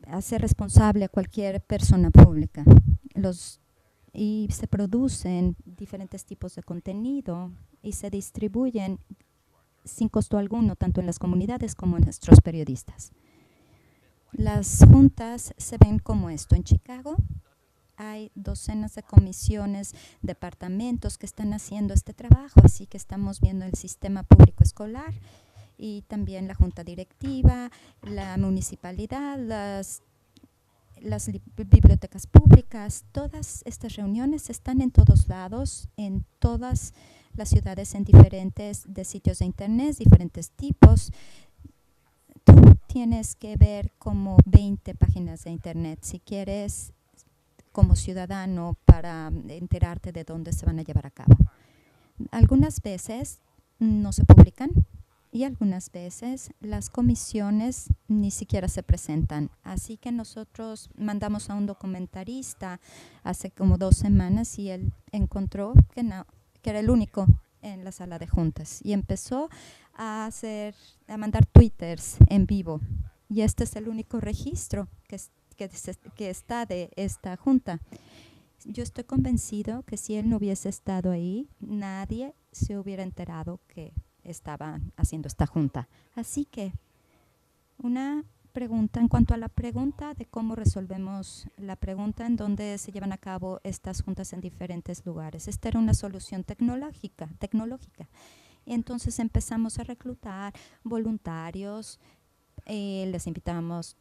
hacer responsable a cualquier persona pública. Y se producen diferentes tipos de contenido y se distribuyen sin costo alguno, tanto en las comunidades como en nuestros periodistas. Las juntas se ven como esto. En Chicago hay docenas de comisiones, departamentos que están haciendo este trabajo, así que estamos viendo el sistema público escolar y también la junta directiva, la municipalidad, las bibliotecas públicas. Todas estas reuniones están en todos lados, en todas las ciudades, en diferentes sitios de internet, diferentes tipos. Tú tienes que ver como 20 páginas de internet si quieres como ciudadano para enterarte de dónde se van a llevar a cabo. Algunas veces no se publican y algunas veces las comisiones ni siquiera se presentan. Así que nosotros mandamos a un documentarista hace como 2 semanas y él encontró que era el único en la sala de juntas y empezó a mandar twitters en vivo. Y este es el único registro que está de esta junta. Yo estoy convencido que si él no hubiese estado ahí, nadie se hubiera enterado que estaban haciendo esta junta. Así que una pregunta en cuanto a la pregunta de cómo resolvemos la pregunta en donde se llevan a cabo estas juntas en diferentes lugares. Esta era una solución tecnológica. Y entonces empezamos a reclutar voluntarios, les invitamos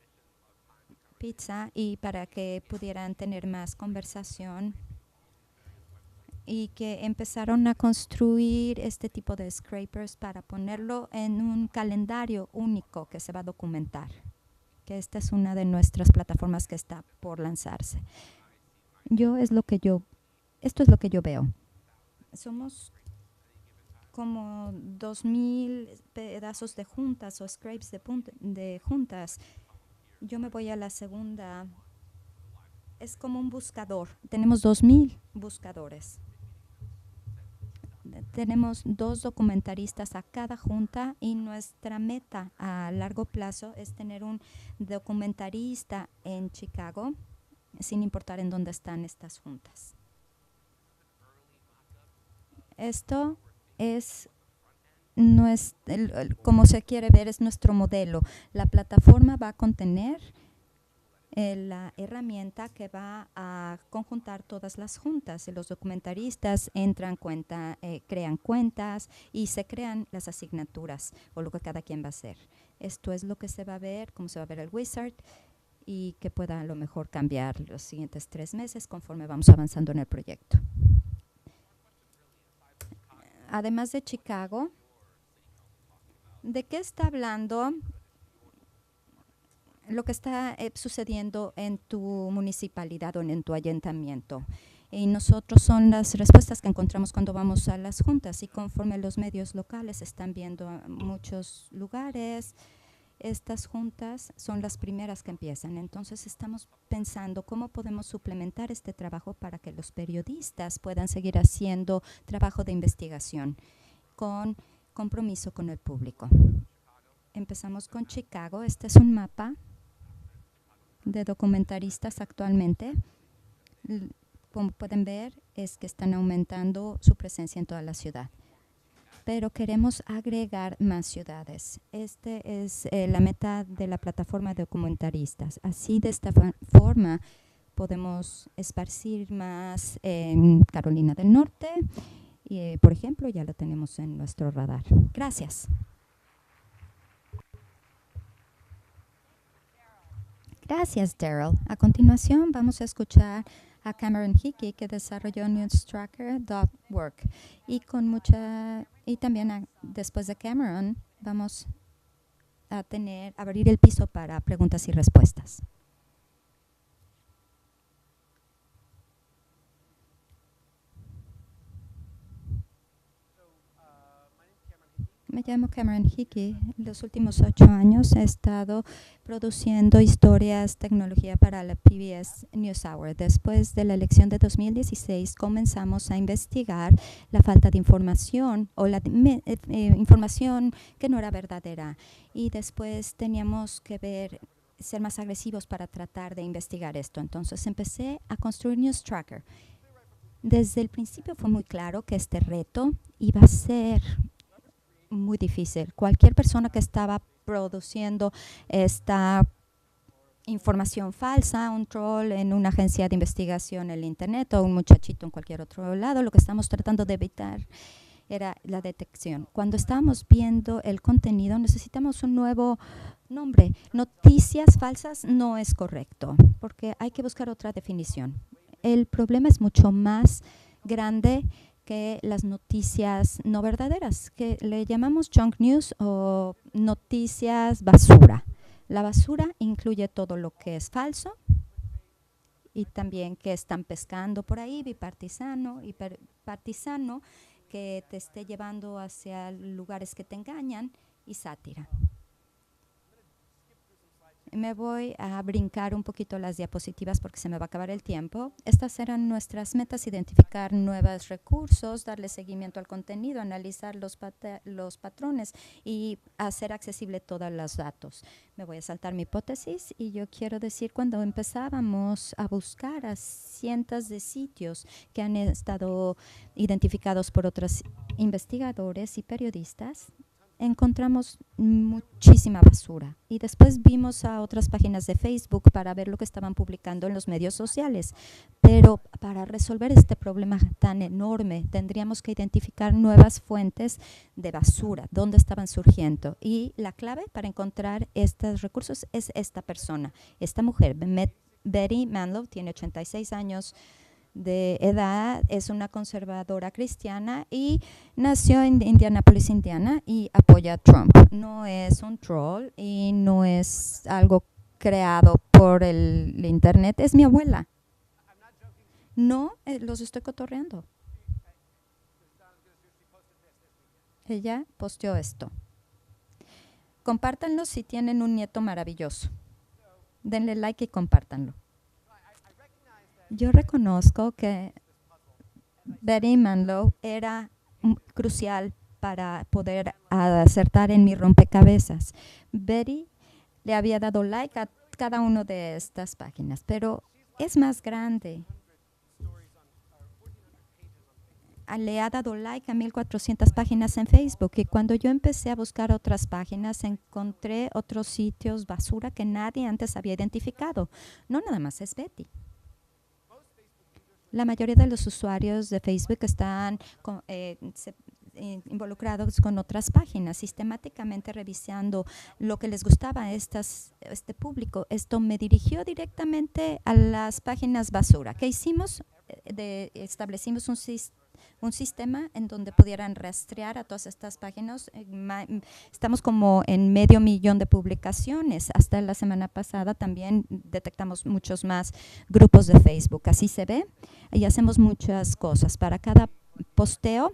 pizza y para que pudieran tener más conversación y que empezaron a construir este tipo de scrapers para ponerlo en un calendario único que se va a documentar, que esta es una de nuestras plataformas que está por lanzarse. Esto es lo que yo veo. Somos como 2,000 pedazos de juntas o scrapes de juntas. Yo me voy a la segunda. Es como un buscador. Tenemos 2,000 buscadores. Tenemos 2 documentaristas a cada junta y nuestra meta a largo plazo es tener un documentarista en Chicago, sin importar en dónde están estas juntas. Esto es como se quiere ver, es nuestro modelo. La plataforma va a contener la herramienta que va a conjuntar todas las juntas. Los documentaristas crean cuentas y se crean las asignaturas o lo que cada quien va a hacer. Esto es lo que se va a ver, cómo se va a ver el wizard y que pueda a lo mejor cambiar los siguientes 3 meses conforme vamos avanzando en el proyecto. Además de Chicago, ¿de qué está hablando lo que está sucediendo en tu municipalidad o en tu ayuntamiento? Y nosotros son las respuestas que encontramos cuando vamos a las juntas y conforme los medios locales están viendo muchos lugares, estas juntas son las primeras que empiezan. Entonces estamos pensando cómo podemos suplementar este trabajo para que los periodistas puedan seguir haciendo trabajo de investigación con compromiso con el público. Empezamos con Chicago. Este es un mapa de documentaristas actualmente. Como pueden ver, es que están aumentando su presencia en toda la ciudad. Pero queremos agregar más ciudades. Esta es la meta de la plataforma de documentaristas. Así, de esta forma, podemos esparcir más en Carolina del Norte. Y, por ejemplo, ya lo tenemos en nuestro radar. Gracias. Gracias, Daryl. A continuación, vamos a escuchar a Cameron Hickey, que desarrolló newstracker.org. Y también después de Cameron, vamos a abrir el piso para preguntas y respuestas. Me llamo Cameron Hickey. Los últimos 8 años he estado produciendo historias, tecnología para la PBS NewsHour. Después de la elección de 2016, comenzamos a investigar la falta de información o la información que no era verdadera. Y después teníamos que ser más agresivos para tratar de investigar esto. Entonces empecé a construir News Tracker. Desde el principio fue muy claro que este reto iba a ser muy difícil. Cualquier persona que estaba produciendo esta información falsa, un troll en una agencia de investigación en el internet o un muchachito en cualquier otro lado, lo que estamos tratando de evitar era la detección. Cuando estábamos viendo el contenido, necesitamos un nuevo nombre. Noticias falsas no es correcto, porque hay que buscar otra definición. El problema es mucho más grande que las noticias no verdaderas, que le llamamos junk news o noticias basura. La basura incluye todo lo que es falso y también que están pescando por ahí, bipartisano, hiperpartisano, que te esté llevando hacia lugares que te engañan, y sátira. Me voy a brincar un poquito las diapositivas porque se me va a acabar el tiempo. Estas eran nuestras metas: identificar nuevos recursos, darle seguimiento al contenido, analizar los patrones y hacer accesible todos los datos. Me voy a saltar mi hipótesis y yo quiero decir, cuando empezábamos a buscar a cientos de sitios que han estado identificados por otros investigadores y periodistas, encontramos muchísima basura, y después vimos a otras páginas de Facebook para ver lo que estaban publicando en los medios sociales. Pero para resolver este problema tan enorme, tendríamos que identificar nuevas fuentes de basura, dónde estaban surgiendo. Y la clave para encontrar estos recursos es esta persona, esta mujer. Betty Manlow tiene 86 años de edad, es una conservadora cristiana y nació en Indianápolis, Indiana, y apoya a Trump. No es un troll y no es algo creado por el internet, es mi abuela. No, los estoy cotorreando. Ella posteó esto. Compártanlo si tienen un nieto maravilloso. Denle like y compártanlo. Yo reconozco que Betty Manlow era crucial para poder acertar en mi rompecabezas. Betty le había dado like a cada una de estas páginas, pero es más grande. Le ha dado like a 1,400 páginas en Facebook, y cuando yo empecé a buscar otras páginas, encontré otros sitios basura que nadie antes había identificado. No nada más es Betty. La mayoría de los usuarios de Facebook están involucrados con otras páginas, sistemáticamente revisando lo que les gustaba a este público. Esto me dirigió directamente a las páginas basura. ¿Qué hicimos? Establecimos un sistema en donde pudieran rastrear a todas estas páginas. Estamos como en 500,000 de publicaciones. Hasta la semana pasada también detectamos muchos más grupos de Facebook. Así se ve, y hacemos muchas cosas. Para cada posteo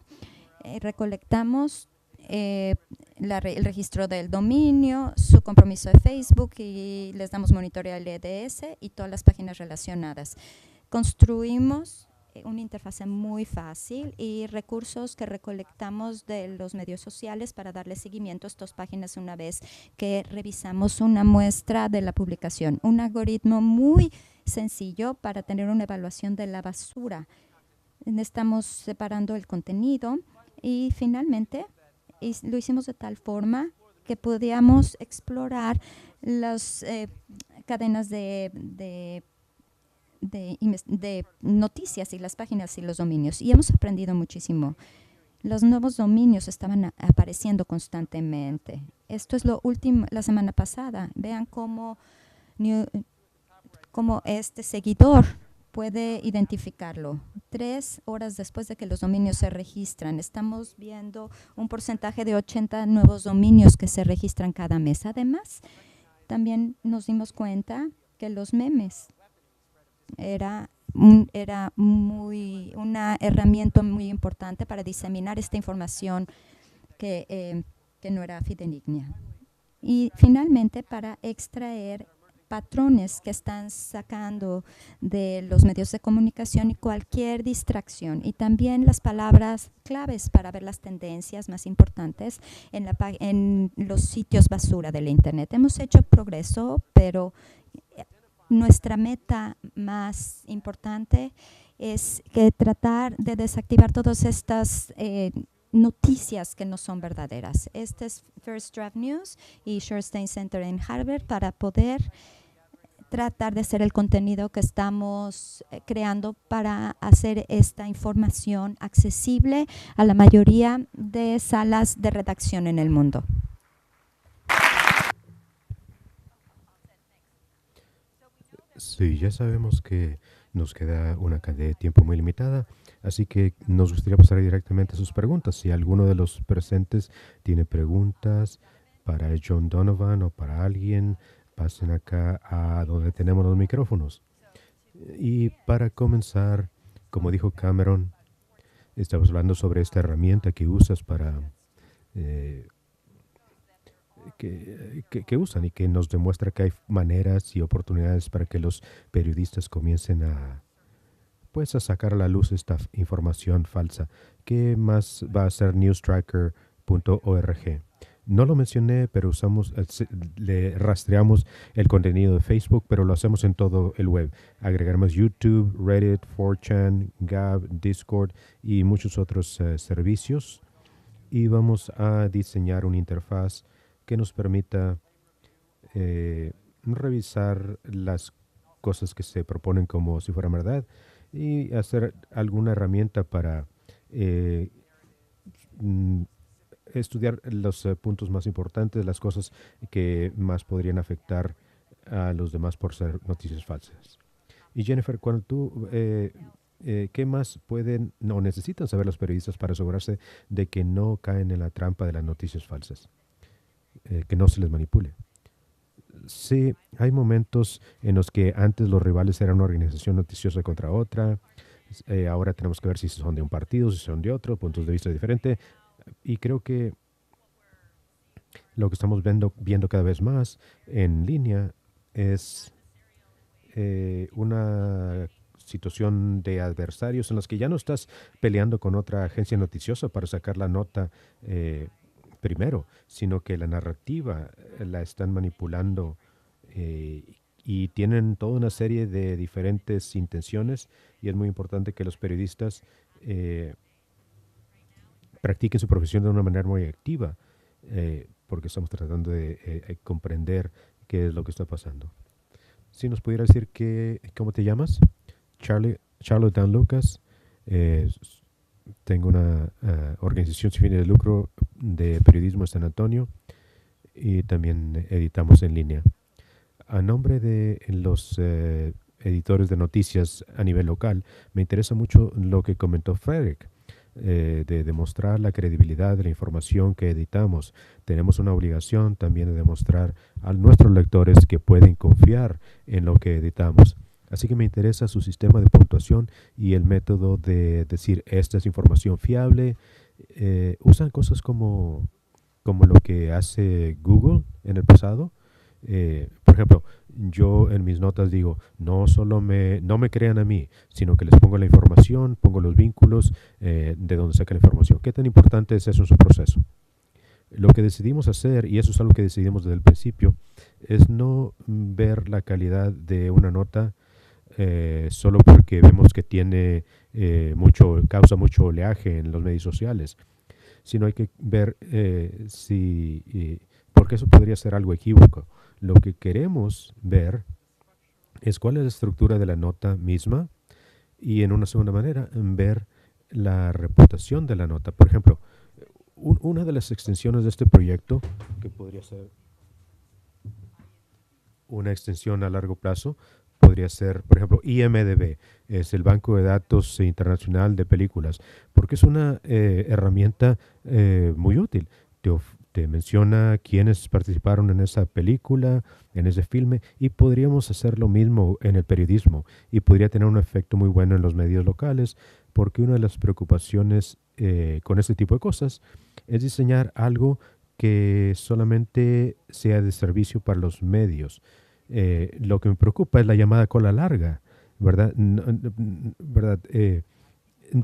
recolectamos el registro del dominio, su compromiso de Facebook, y les damos monitoreo al EDS y todas las páginas relacionadas. Construimos una interfase muy fácil y recursos que recolectamos de los medios sociales para darle seguimiento a estas páginas una vez que revisamos una muestra de la publicación. Un algoritmo muy sencillo para tener una evaluación de la basura. Estamos separando el contenido y finalmente lo hicimos de tal forma que podíamos explorar las cadenas de noticias y las páginas y los dominios, y hemos aprendido muchísimo. Los nuevos dominios estaban apareciendo constantemente. Esto es lo último, la semana pasada. Vean cómo este seguidor puede identificarlo. 3 horas después de que los dominios se registran, estamos viendo un porcentaje de 80 nuevos dominios que se registran cada mes. Además, también nos dimos cuenta que los memes era una herramienta muy importante para diseminar esta información que que no era fidedigna. Y finalmente, para extraer patrones que están sacando de los medios de comunicación y cualquier distracción. Y también las palabras claves para ver las tendencias más importantes en los sitios basura del Internet. Hemos hecho progreso, pero nuestra meta más importante es que tratar de desactivar todas estas noticias que no son verdaderas. Este es First Draft News y Shorenstein Center en Harvard para poder tratar de hacer el contenido que estamos creando para hacer esta información accesible a la mayoría de salas de redacción en el mundo. Sí, ya sabemos que nos queda una cantidad de tiempo muy limitada, así que nos gustaría pasar directamente a sus preguntas. Si alguno de los presentes tiene preguntas para John Donovan o para alguien, pasen acá a donde tenemos los micrófonos. Y para comenzar, como dijo Cameron, estamos hablando sobre esta herramienta que usas para que usan y que nos demuestra que hay maneras y oportunidades para que los periodistas comiencen a sacar a la luz esta información falsa. ¿Qué más va a hacer newstracker.org? No lo mencioné, pero le rastreamos el contenido de Facebook, pero lo hacemos en todo el web. Agregaremos YouTube, Reddit, 4chan, Gab, Discord y muchos otros servicios. Y vamos a diseñar una interfaz que nos permita revisar las cosas que se proponen como si fueran verdad y hacer alguna herramienta para estudiar los puntos más importantes, las cosas que más podrían afectar a los demás por ser noticias falsas. Y Jennifer, cuando tú, ¿qué más necesitan saber los periodistas para asegurarse de que no caen en la trampa de las noticias falsas? Que no se les manipule. Sí, hay momentos en los que antes los rivales eran una organización noticiosa contra otra. Ahora tenemos que ver si son de un partido, si son de otro, puntos de vista diferentes. Y creo que lo que estamos viendo cada vez más en línea es una situación de adversarios en los que ya no estás peleando con otra agencia noticiosa para sacar la nota primero, sino que la narrativa la están manipulando y tienen toda una serie de diferentes intenciones, y es muy importante que los periodistas practiquen su profesión de una manera muy activa, porque estamos tratando de comprender qué es lo que está pasando. Si nos pudiera decir ¿cómo te llamas? Charlotte Dan Lucas. Tengo una organización sin fines de lucro de periodismo en San Antonio y también editamos en línea. A nombre de los editores de noticias a nivel local, me interesa mucho lo que comentó Frederick, de demostrar la credibilidad de la información que editamos. Tenemos una obligación también de demostrar a nuestros lectores que pueden confiar en lo que editamos. Así que me interesa su sistema de puntuación y el método de decir esta es información fiable. Usan cosas como lo que hace Google en el pasado. Por ejemplo, yo en mis notas digo, no me crean a mí, sino que les pongo la información, pongo los vínculos de donde saca la información. ¿Qué tan importante es eso en su proceso? Lo que decidimos hacer, y eso es algo que decidimos desde el principio, es no ver la calidad de una nota solo porque vemos que causa mucho oleaje en los medios sociales, sino hay que ver porque eso podría ser algo equívoco. Lo que queremos ver es cuál es la estructura de la nota misma y, en una segunda manera, ver la reputación de la nota. Por ejemplo, una de las extensiones de este proyecto, que podría ser una extensión a largo plazo, podría ser, por ejemplo, IMDb, es el Banco de Datos Internacional de Películas, porque es una herramienta muy útil. Te menciona quiénes participaron en esa película, en ese filme, y podríamos hacer lo mismo en el periodismo, y podría tener un efecto muy bueno en los medios locales, porque una de las preocupaciones con este tipo de cosas es diseñar algo que solamente sea de servicio para los medios. Lo que me preocupa es la llamada cola larga, ¿verdad? ¿Verdad?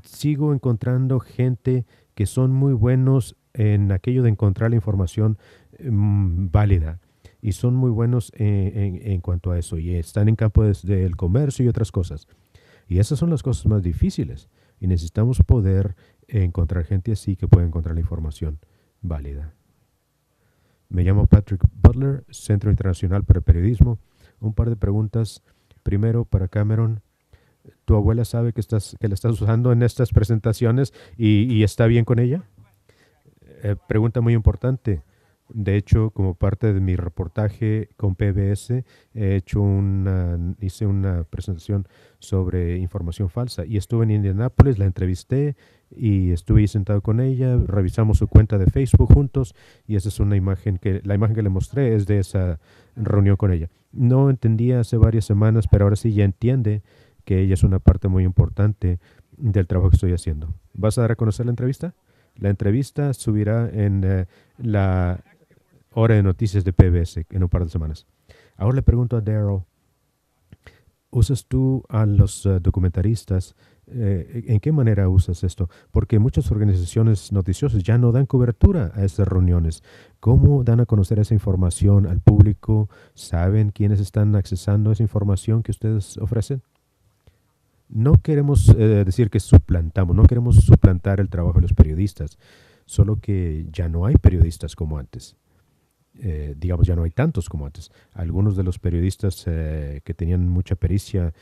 Sigo encontrando gente que son muy buenos en aquello de encontrar la información válida y son muy buenos en cuanto a eso y están en campo del comercio y otras cosas. Y esas son las cosas más difíciles y necesitamos poder encontrar gente así que pueda encontrar la información válida. Me llamo Patrick Butler, Centro Internacional para el Periodismo. Un par de preguntas. Primero, para Cameron. ¿Tu abuela sabe que la estás usando en estas presentaciones y está bien con ella? Pregunta muy importante. De hecho, como parte de mi reportaje con PBS, hice una presentación sobre información falsa y estuve en Indianápolis, la entrevisté y estuve ahí sentado con ella, revisamos su cuenta de Facebook juntos y esa es la imagen que le mostré es de esa reunión con ella. No entendía hace varias semanas, pero ahora sí ya entiende que ella es una parte muy importante del trabajo que estoy haciendo. ¿Vas a dar a conocer la entrevista? La entrevista subirá en la hora de noticias de PBS en un par de semanas. Ahora le pregunto a Daryl, ¿usas tú a los documentaristas? ¿En qué manera usas esto? Porque muchas organizaciones noticiosas ya no dan cobertura a estas reuniones. ¿Cómo dan a conocer esa información al público? ¿Saben quiénes están accesando esa información que ustedes ofrecen? No queremos decir que no queremos suplantar el trabajo de los periodistas, solo que ya no hay periodistas como antes. Digamos, ya no hay tantos como antes. Algunos de los periodistas que tenían mucha pericia,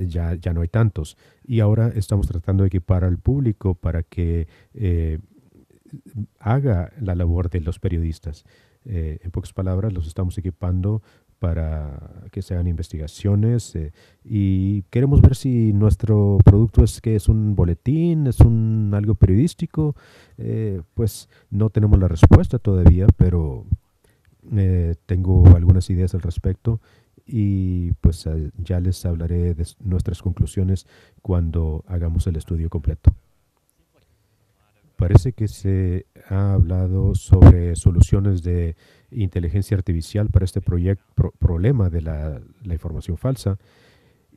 ya no hay tantos. Y ahora estamos tratando de equipar al público para que haga la labor de los periodistas. En pocas palabras, los estamos equipando para que se hagan investigaciones y queremos ver si nuestro producto es un boletín, es algo periodístico. Pues no tenemos la respuesta todavía, pero tengo algunas ideas al respecto y pues ya les hablaré de nuestras conclusiones cuando hagamos el estudio completo. Parece que se ha hablado sobre soluciones de inteligencia artificial para este problema de la información falsa.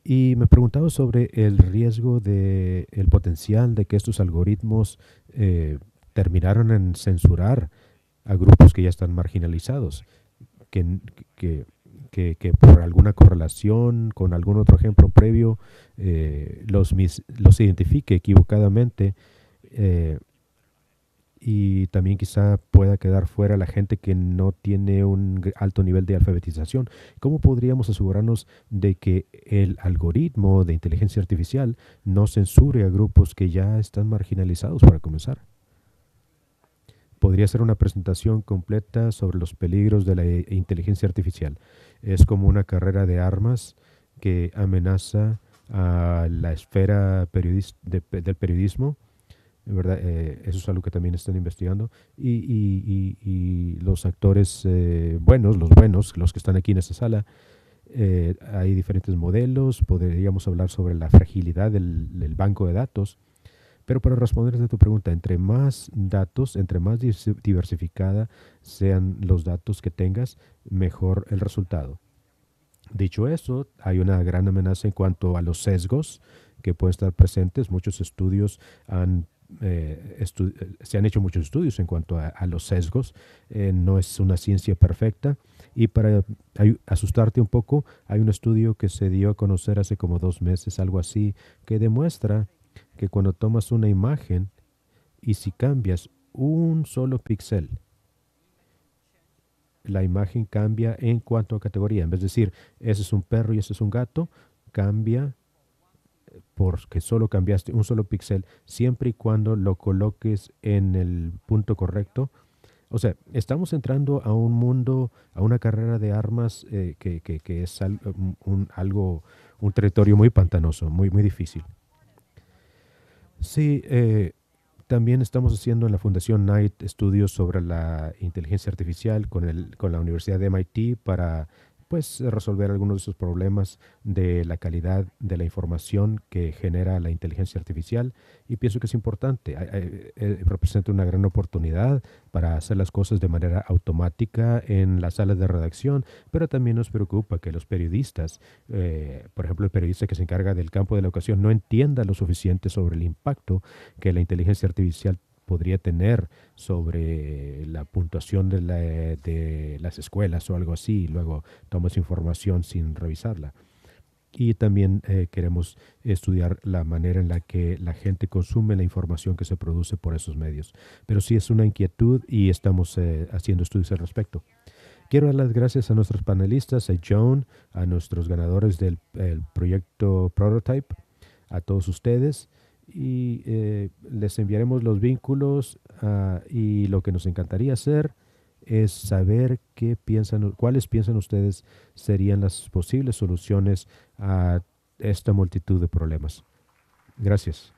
Y me preguntaba sobre el riesgo el potencial de que estos algoritmos terminaran en censurar a grupos que ya están marginalizados, que por alguna correlación con algún otro ejemplo previo los identifique equivocadamente. Y también quizá pueda quedar fuera la gente que no tiene un alto nivel de alfabetización. ¿Cómo podríamos asegurarnos de que el algoritmo de inteligencia artificial no censure a grupos que ya están marginalizados para comenzar? Podría ser una presentación completa sobre los peligros de la inteligencia artificial. Es como una carrera de armas que amenaza a la esfera del periodismo, ¿verdad? Eso es algo que también están investigando y los actores los que están aquí en esta sala, hay diferentes modelos. Podríamos hablar sobre la fragilidad del banco de datos, pero para responder a tu pregunta, entre más datos, entre más diversificada sean los datos que tengas, mejor el resultado. Dicho eso, hay una gran amenaza en cuanto a los sesgos que pueden estar presentes. Muchos estudios se han hecho muchos estudios en cuanto a los sesgos. No es una ciencia perfecta y para asustarte un poco, hay un estudio que se dio a conocer hace como 2 meses, algo así, que demuestra que cuando tomas una imagen y si cambias un solo píxel, la imagen cambia en cuanto a categoría. En vez de decir, ese es un perro y ese es un gato, cambia porque solo cambiaste un solo píxel, siempre y cuando lo coloques en el punto correcto. O sea, estamos entrando a un mundo, a una carrera de armas que es un territorio muy pantanoso, muy, muy difícil. Sí, también estamos haciendo en la Fundación Knight estudios sobre la inteligencia artificial con la Universidad de MIT para pues resolver algunos de esos problemas de la calidad de la información que genera la inteligencia artificial, y pienso que es importante. Representa una gran oportunidad para hacer las cosas de manera automática en las salas de redacción, pero también nos preocupa que los periodistas, por ejemplo, el periodista que se encarga del campo de la educación, no entienda lo suficiente sobre el impacto que la inteligencia artificial podría tener sobre la puntuación de las escuelas o algo así, y luego tomas información sin revisarla. Y también queremos estudiar la manera en la que la gente consume la información que se produce por esos medios. Pero sí es una inquietud y estamos haciendo estudios al respecto. Quiero dar las gracias a nuestros panelistas, a Joan, a nuestros ganadores del proyecto Prototype, a todos ustedes. Y les enviaremos los vínculos y lo que nos encantaría hacer es saber cuáles piensan ustedes serían las posibles soluciones a esta multitud de problemas. Gracias.